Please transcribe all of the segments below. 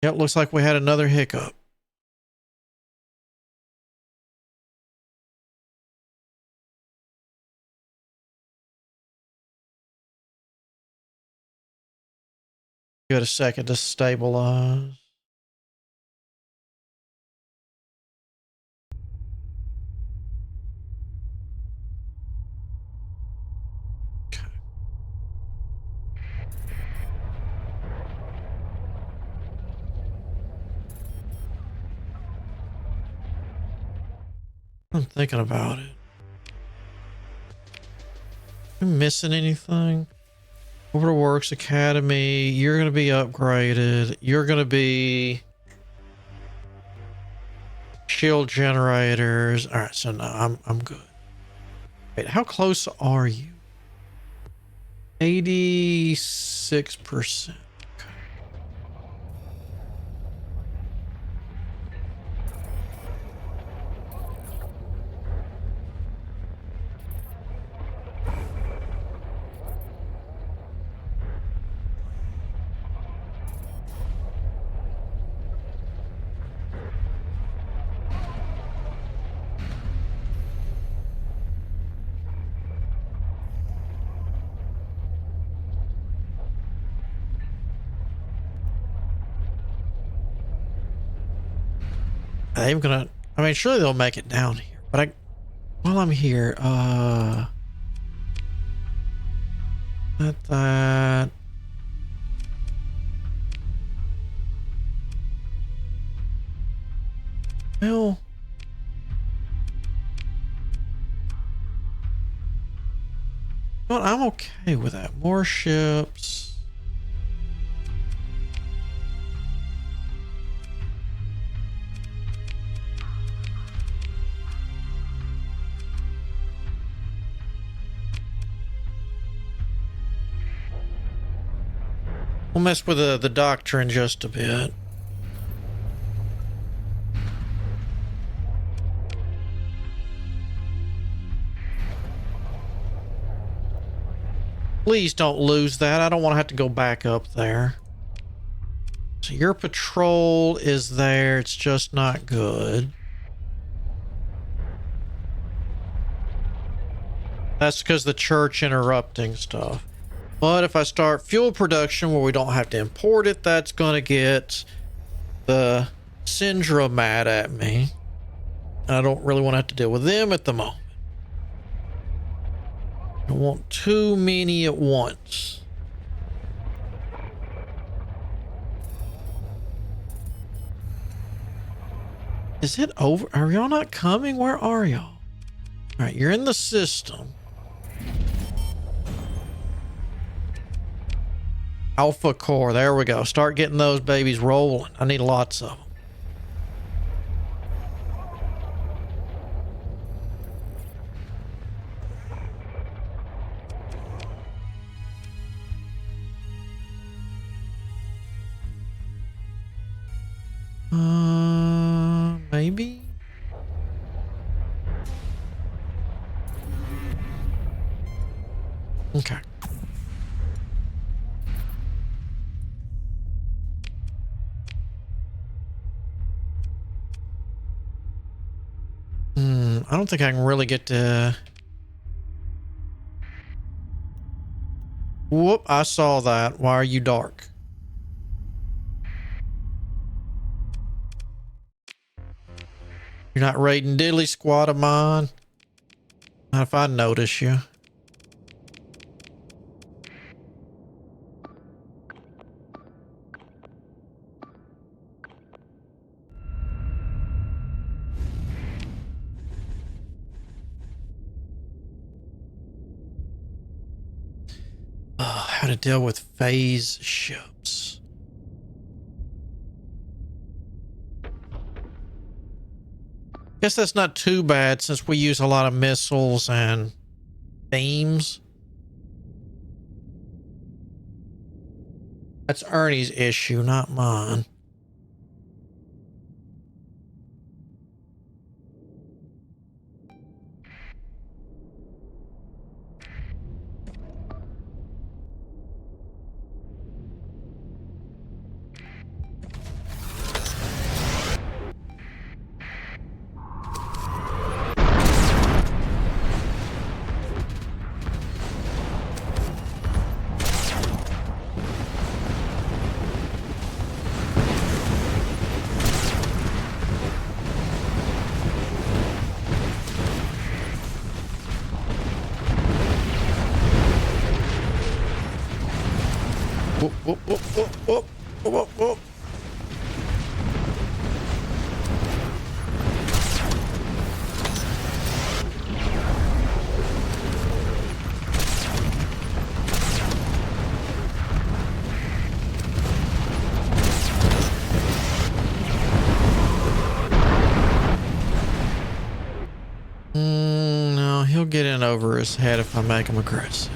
Yep, looks like we had another hiccup. Give it a second to stabilize. Okay. I'm thinking about it. Am I missing anything? Orbital Works Academy, you're going to be upgraded. You're going to be shield generators. All right, so no, I'm good. Wait, how close are you? 86%. Okay. I'm gonna, I mean, surely they'll make it down here, but while I'm here, let that. Well, but I'm okay with that. More ships. We'll mess with the doctrine just a bit. Please don't lose that. I don't want to have to go back up there. So your patrol is there. It's just not good. That's because the church interrupting stuff. But if I start fuel production where we don't have to import it, that's going to get the Syndra mad at me. I don't really want to have to deal with them at the moment. I don't want too many at once. Is it over? Are y'all not coming? Where are y'all? All right, you're in the system. Alpha core, there we go. Start getting those babies rolling. I need lots of them. Maybe? Okay. I don't think I can really get to... Whoop, I saw that. Why are you dark? You're not raiding diddly squad of mine? Not if I notice you. How to deal with phase ships. Guess that's not too bad since we use a lot of missiles and beams. That's Ernie's issue, not mine. Whoop, whoop, whoop, whoop, whoop, whoop, whoop. No, he'll get in over his head if I make him aggressive.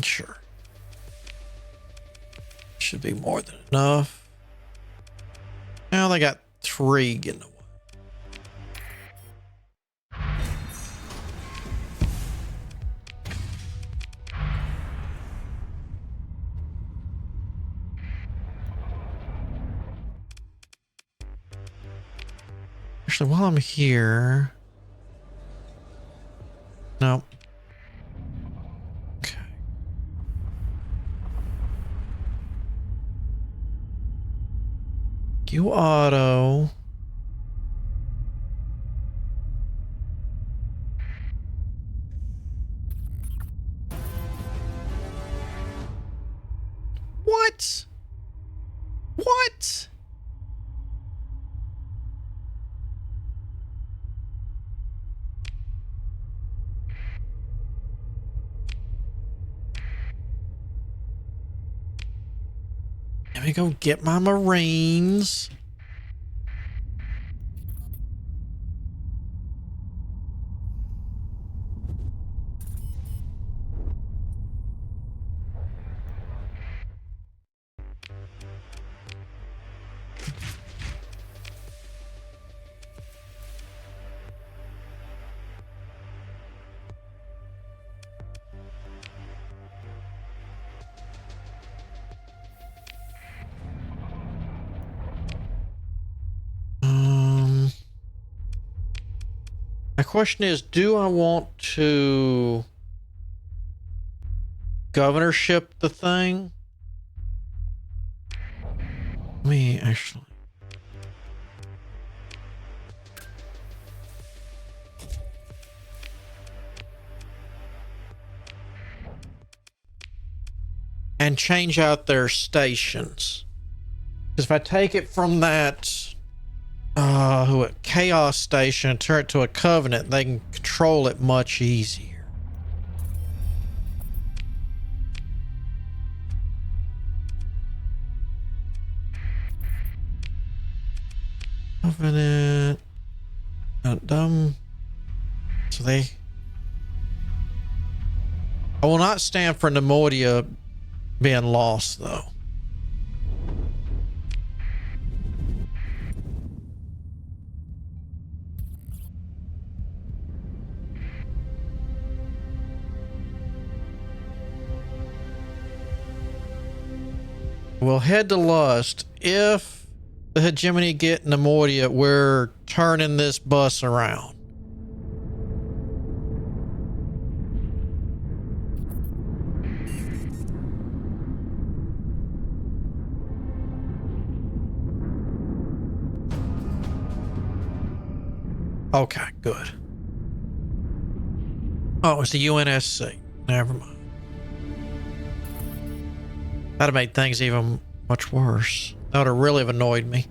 Sure. Should be more than enough. Now they got 3 getting away. Actually, while I'm here... No. Okay. You auto. What? What? Let me go get my Marines. My question is, do I want to governorship the thing? Let me actually. And change out their stations. Because if I take it from that chaos station and turn it to a covenant, they can control it much easier. Covenant. Dumb. So they... I will not stand for Nemoidia being lost, though. We'll head to Lust. If the hegemony get Nemoidia, we're turning this bus around. Okay, good. Oh, it's the UNSC. Never mind. That'd have made things even much worse. That would have really have annoyed me.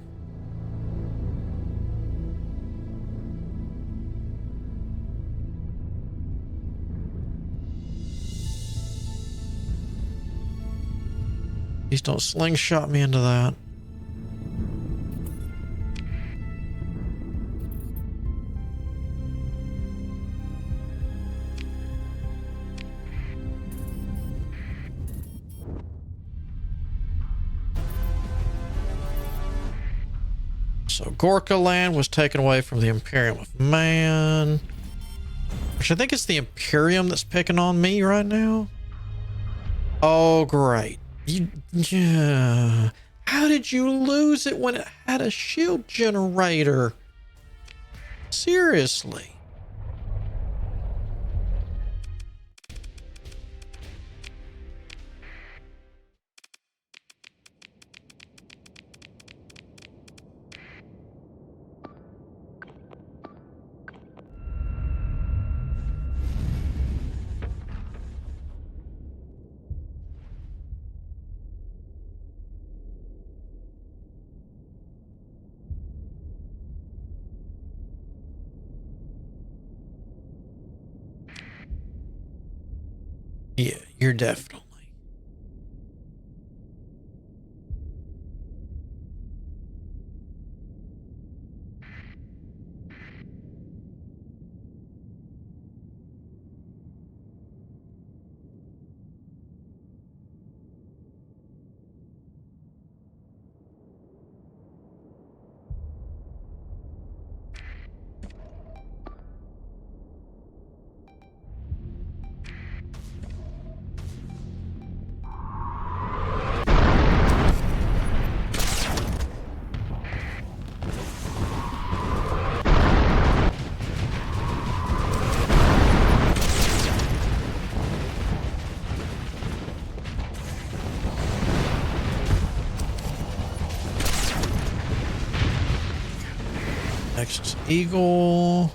Please don't slingshot me into that. So Gorka land was taken away from the Imperium of Man. Which I think it's the Imperium that's picking on me right now. Oh, great. Yeah. How did you lose it when it had a shield generator? Seriously. Yeah, you're definitely. Nexus Eagle.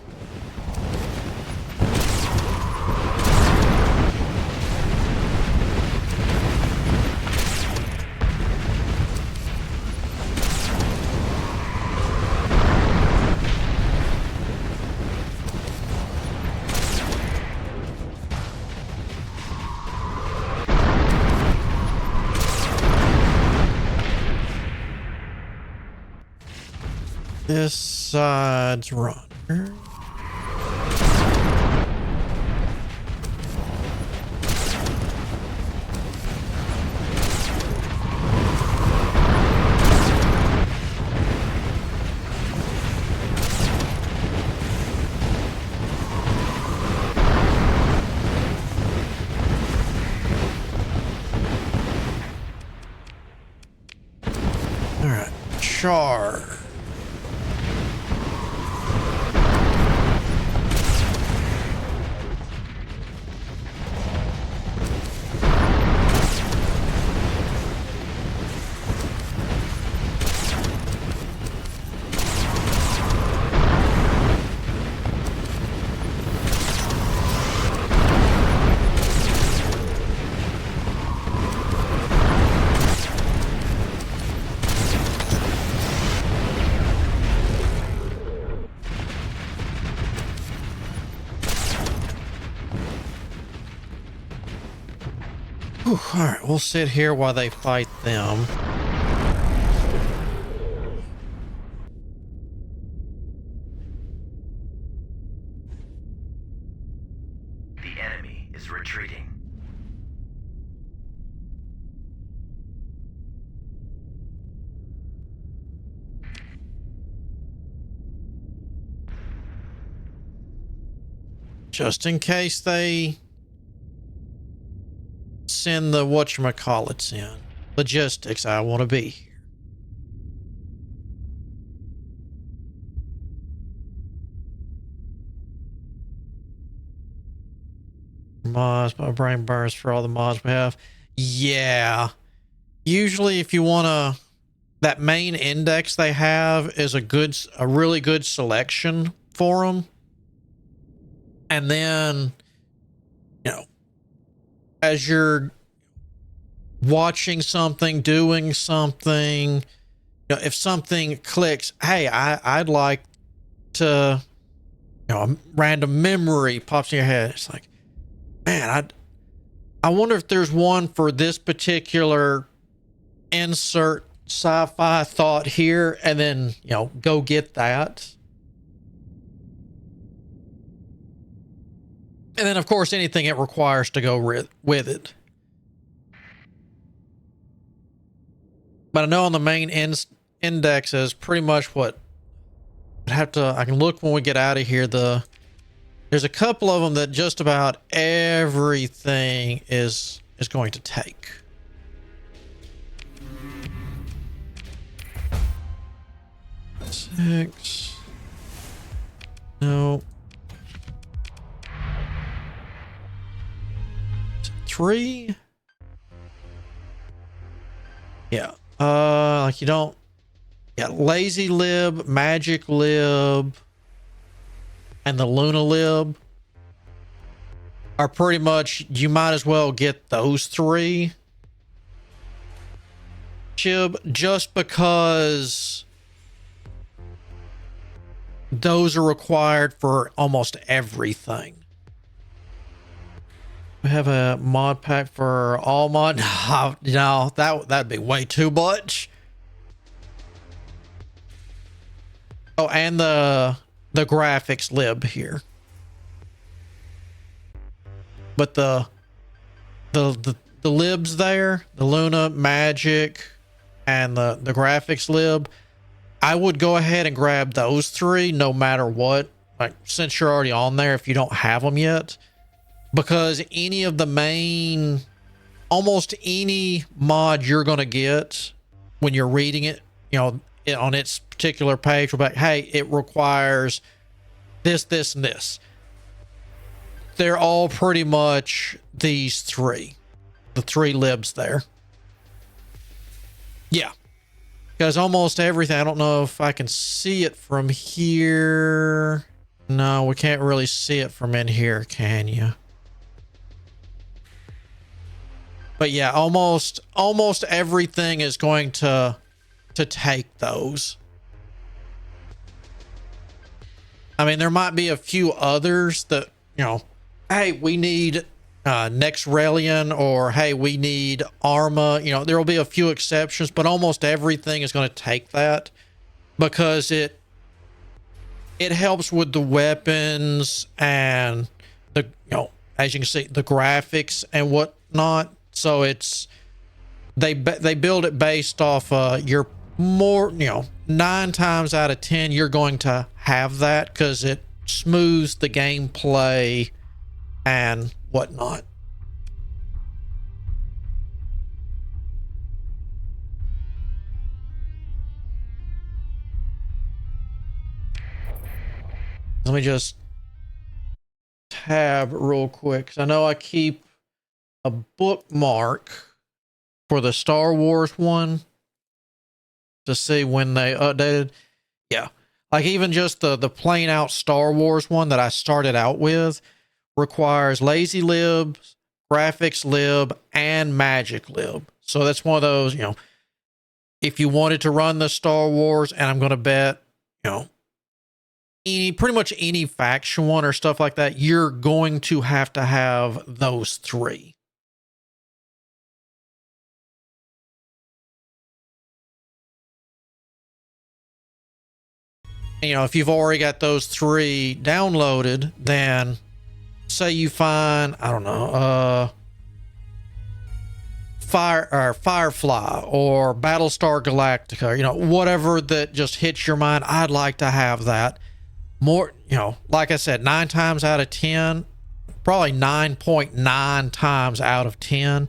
This side's runner. All right, charge. Whew, all right, we'll sit here while they fight them. The enemy is retreating. Just in case they send the whatchamacallits in. Logistics, I want to be here. Mods, my brain burns for all the mods we have. Yeah. Usually if you want to, that main index they have is a really good selection for them. And then you know, as you're watching something, doing something, you know, if something clicks, hey, I'd like to, you know, a random memory pops in your head. It's like, man, I wonder if there's one for this particular insert sci-fi thought here, and then, you know, go get that. And then, of course, anything it requires to go with it. But I know on the main index is pretty much what I can look when we get out of here. There's a couple of them that just about everything is going to take. Six. No. 3. Yeah. Like you don't. Yeah, LazyLib, MagicLib, and the LunaLib are pretty much, you might as well get those 3. Chib, just because those are required for almost everything. We have a mod pack for all mod. No, that'd be way too much. Oh, and the GraphicsLib here. But the libs there, the Luna, Magic, and the GraphicsLib, I would go ahead and grab those 3 no matter what. Like, since you're already on there, if you don't have them yet, because any of the main, almost any mod you're going to get when you're reading it, you know, on its particular page, will be like, hey, it requires this, this, and this. They're all pretty much these 3, the 3 libs there. Yeah, because almost everything, I don't know if I can see it from here. No, we can't really see it from in here, can you? But yeah, almost everything is going to take those. I mean, there might be a few others that, you know, hey, we need Nexerelin, or hey, we need Arma. You know, there will be a few exceptions, but almost everything is going to take that because it helps with the weapons and the, you know, as you can see, the graphics and whatnot. So it's they build it based off your more, you know, 9 times out of 10 you're going to have that because it smooths the gameplay and whatnot. Let me just tab real quick, because I know I keep a bookmark for the Star Wars one to see when they updated. Yeah, like even just the plain out Star Wars one that I started out with requires LazyLib, GraphicsLib, and MagicLib. So that's one of those, you know, if you wanted to run the Star Wars, and I'm going to bet, you know, pretty much any faction one or stuff like that, you're going to have those 3. You know, if you've already got those 3 downloaded, then say you find, I don't know, Firefly or Battlestar Galactica, you know, whatever that just hits your mind, I'd like to have that. More, you know, like I said, 9 times out of 10, probably 9.9 times out of 10,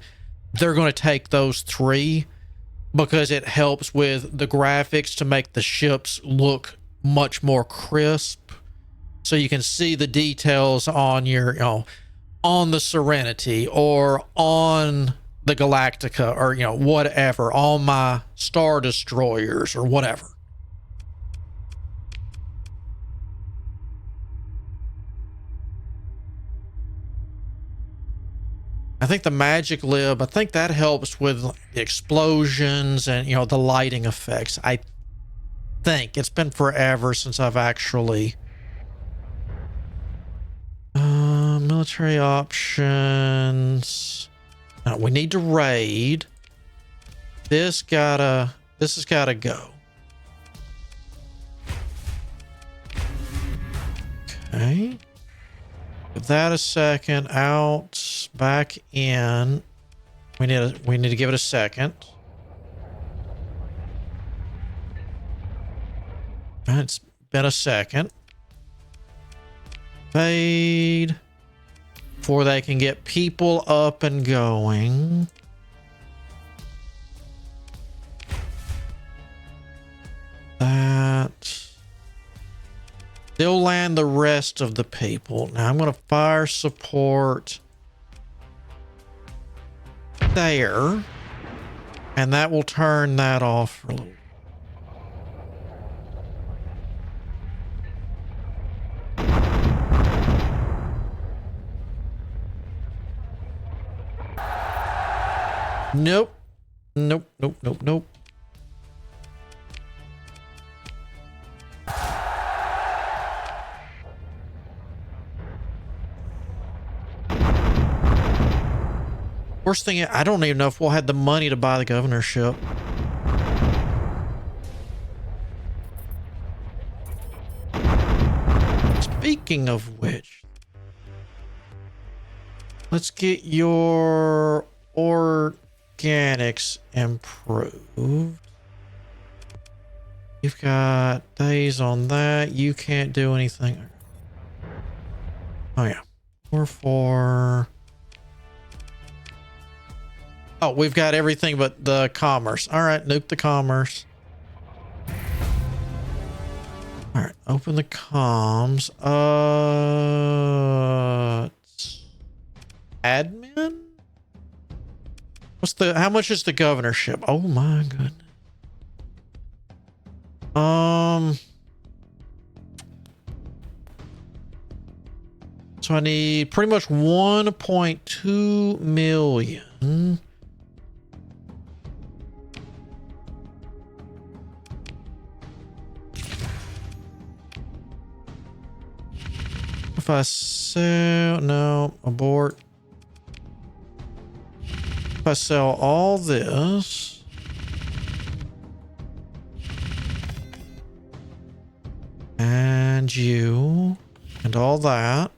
they're going to take those 3 because it helps with the graphics to make the ships look much more crisp, so you can see the details on your, you know, on the Serenity or on the Galactica, or, you know, whatever, on my Star Destroyers or whatever. I think the MagicLib, I think that helps with the explosions and, you know, the lighting effects. I think it's been forever since I've actually military options. Now we need to raid. This has gotta go. Okay. Give that a second. Out, back in. We need to give it a second. It's been a second. Fade. Before they can get people up and going. That. They'll land the rest of the people. Now I'm going to fire support there. And that will turn that off for a little. Nope. Nope, nope, nope, nope. Worst thing, I don't even know if we'll have the money to buy the governorship. Speaking of which, let's get your organics improved. You've got days on that. You can't do anything. Oh yeah. 4. Oh, we've got everything but the commerce. All right, nuke the commerce. All right, open the comms. Admin? How much is the governorship? Oh my goodness. So I need pretty much 1.2 million. If I sell, no, abort. If I sell all this, and you, and all that,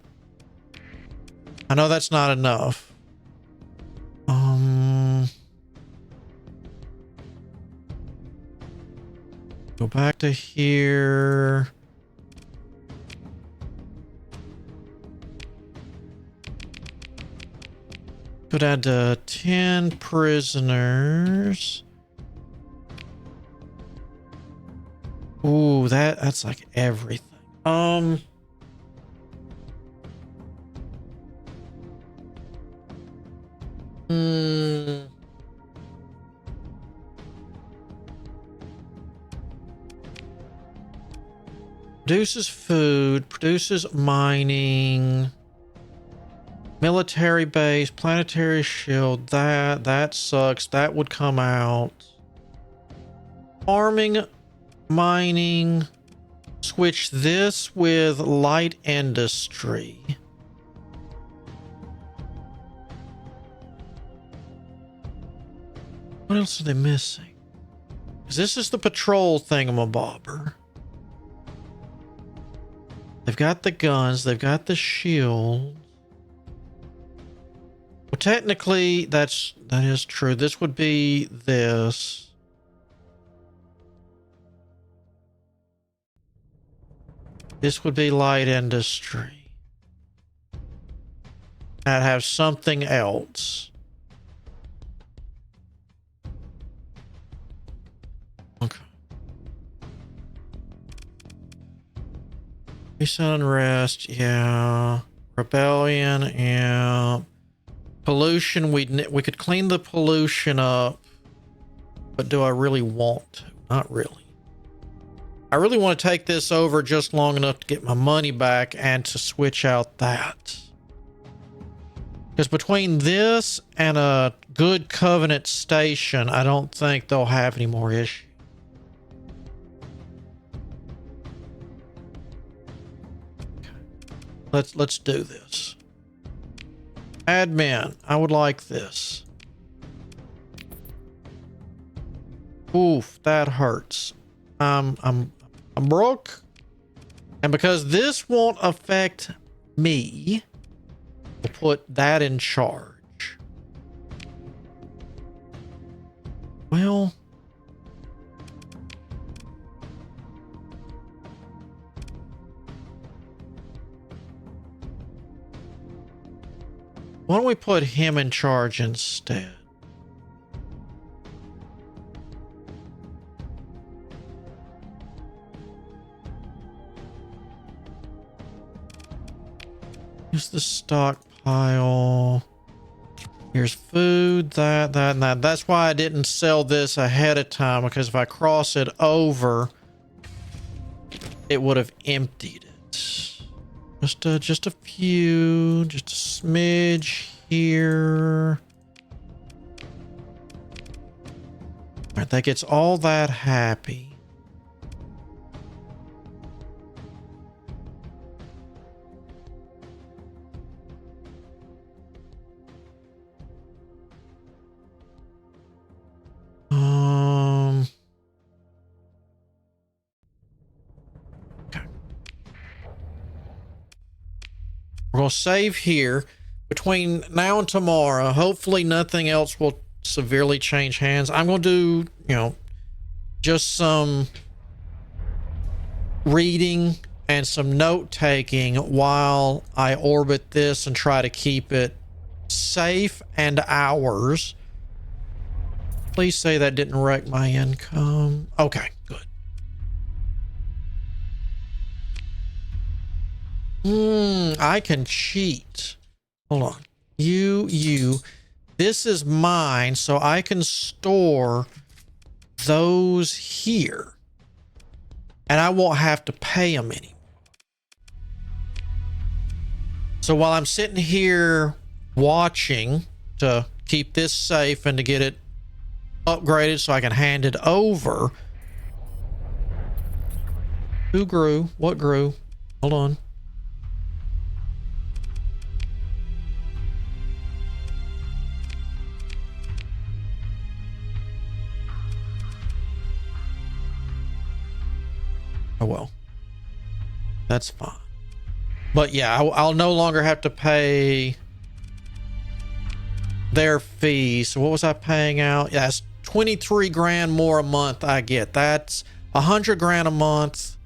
I know that's not enough. Go back to here. Could add 10 prisoners. Ooh, that's like everything. Produces food, produces mining. Military base, planetary shield, that sucks. That would come out. Farming, mining, switch this with light industry. What else are they missing? 'Cause this is the patrol thingamabobber. They've got the guns, they've got the shield. Well, technically, that is true. This would be this. This would be light industry. I'd have something else. Okay. Peace and unrest, yeah. Rebellion, yeah. Pollution, we could clean the pollution up, but do I really want to? Not really. I really want to take this over just long enough to get my money back and to switch out that. Because between this and a good Covenant station, I don't think they'll have any more issues. Let's do this. Admin, I would like this. Oof, that hurts. I'm broke. And because this won't affect me, we'll put that in charge. Well, why don't we put him in charge instead? Here's the stockpile. Here's food, that, and that. That's why I didn't sell this ahead of time, because if I cross it over, it would have emptied it. Just a few, just a smidge here. All right, that gets all that happy. Okay. We're going to save here. Between now and tomorrow, hopefully nothing else will severely change hands. I'm going to do, just some reading and some note taking while I orbit this and try to keep it safe and ours. Please say that didn't wreck my income. Okay, good. I can cheat. Hold on. You. This is mine, so I can store those here. And I won't have to pay them anymore. So while I'm sitting here watching to keep this safe and to get it upgraded so I can hand it over. Who grew? What grew? Hold on. Oh well, that's fine. But yeah, I'll no longer have to pay their fees. So what was I paying out? Yeah, that's 23 grand more a month I get. That's 100 grand a month.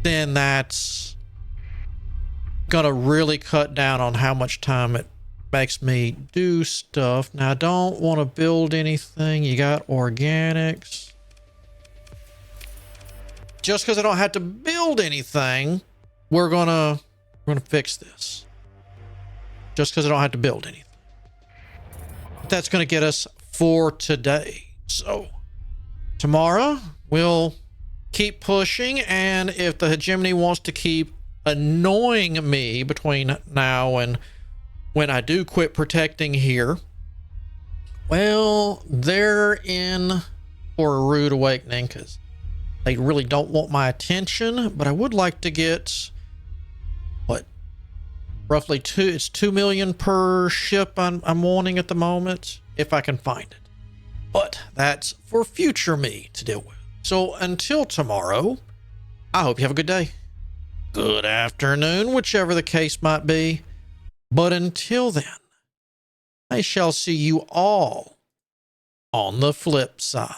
Then that's gonna really cut down on how much time it makes me do stuff. Now I don't want to build anything. You got organics. Just because I don't have to build anything, we're gonna fix this. Just because I don't have to build anything. But that's gonna get us for today. So tomorrow we'll keep pushing, and if the hegemony wants to keep annoying me between now and when I do quit protecting here, well, they're in for a rude awakening, because they really don't want my attention. But I would like to get, what, roughly it's 2 million per ship I'm wanting at the moment, if I can find it. But that's for future me to deal with. So until tomorrow, I hope you have a good day. Good afternoon, whichever the case might be. But until then, I shall see you all on the flip side.